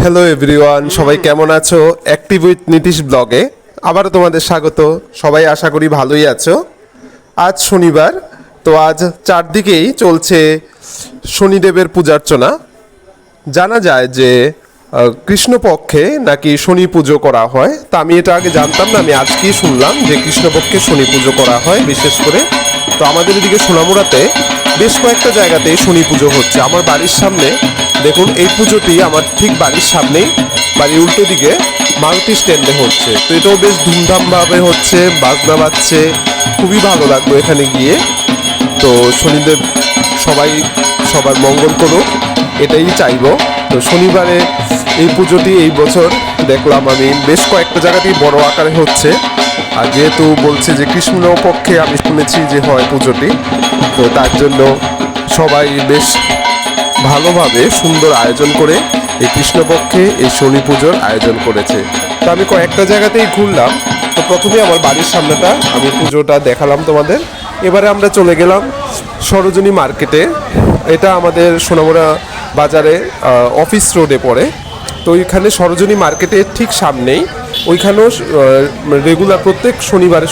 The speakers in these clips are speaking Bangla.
হ্যালো এভরিওয়ান, সবাই কেমন আছো? অ্যাক্টিভ উইথ নীতিশ ব্লগে আবারও তোমাদের স্বাগত। সবাই আশা করি ভালোই আছো। আজ শনিবার, তো আজ চারদিকেই চলছে শনিদেবের পূজার্চনা। জানা যায় যে কৃষ্ণপক্ষে নাকি শনি পুজো করা হয়। তা আমি এটা আগে জানতাম না, আমি আজকেই শুনলাম যে কৃষ্ণপক্ষে শনি পুজো করা হয় বিশেষ করে। তো আমাদের এদিকে সোনামুড়াতে বেশ কয়েকটা জায়গাতে শনি পুজো হচ্ছে। আমার বাড়ির সামনে দেখুন, এই পুজোটি আমার ঠিক বাড়ির সামনেই, বাড়ির উল্টো দিকে মারুতি স্ট্যান্ডে হচ্ছে। তো এটাও বেশ ধুমধামভাবে হচ্ছে, বাজনা বাজছে, খুবই ভালো লাগলো এখানে গিয়ে। তো শনিদেব সবাই সবার মঙ্গল করুক, এটাই চাইবো। তো শনিবারে এই পুজোটি এই বছর দেখলাম আমি বেশ কয়েকটা জায়গাতেই বড় আকারে হচ্ছে। আর যেহেতু বলছে যে কৃষ্ণপক্ষে আমি শুনেছি যে হয় পুজোটি, তো তার জন্য সবাই বেশ ভালোভাবে সুন্দর আয়োজন করে এই কৃষ্ণপক্ষে এই শনি পুজোর আয়োজন করেছে। তো আমি কয়েকটা জায়গাতেই ঘুরলাম। তো প্রথমে আমার বাড়ির সামনেটা আমি পুজোটা দেখালাম তোমাদের। এবারে আমরা চলে গেলাম সরোজিনী মার্কেটে। এটা আমাদের সোনামুড়া বাজারে অফিস রোডে পড়ে। তো ওইখানে সরোজিনী মার্কেটের ঠিক সামনেই ওইখানেও রেগুলার প্রত্যেক শনিবারে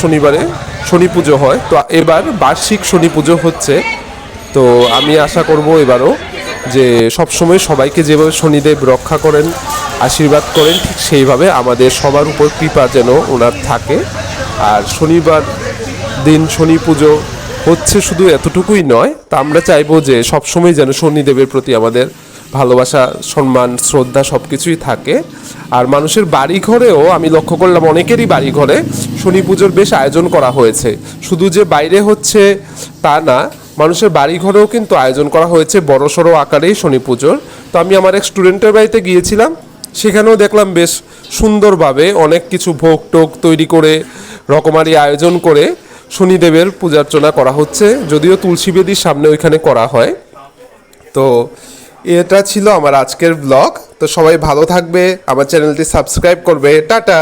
শনি পুজো হয়। তো এবার বার্ষিক শনি পুজো হচ্ছে। তো আমি আশা করব এবারও যে সবসময় সবাইকে যেভাবে শনিদেব রক্ষা করেন, আশীর্বাদ করেন, ঠিক সেইভাবে আমাদের সবার উপর কৃপা যেন ওনার থাকে। আর শনিবার দিন শনি পুজো হচ্ছে শুধু এতটুকুই নয়, তা আমরা চাইবো যে সবসময় যেন শনিদেবের প্রতি আমাদের ভালোবাসা, সম্মান, শ্রদ্ধা সব কিছুই থাকে। আর মানুষের বাড়ি ঘরেও আমি লক্ষ্য করলাম অনেকেরই বাড়ি ঘরে শনি পুজোর বেশ আয়োজন করা হয়েছে। শুধু যে বাইরে হচ্ছে তা না, মানুষের বাড়ি ঘরেও কিন্তু আয়োজন করা হয়েছে বড়সড় আকারেই শনি পুজোর। তো আমি আমার এক স্টুডেন্টের বাড়িতে গিয়েছিলাম, সেখানেও দেখলাম বেশ সুন্দরভাবে অনেক কিছু ভোগ টোগ তৈরি করে রকমারি আয়োজন করে শনিদেবের পূজার্চনা করা হচ্ছে। যদিও তুলসী বেদির সামনে ওইখানে করা হয়। তো এটা ছিল আমার আজকের ব্লগ। তো সবাই ভালো থাকবে, আমার চ্যানেলটি সাবস্ক্রাইব করবে। টাটা।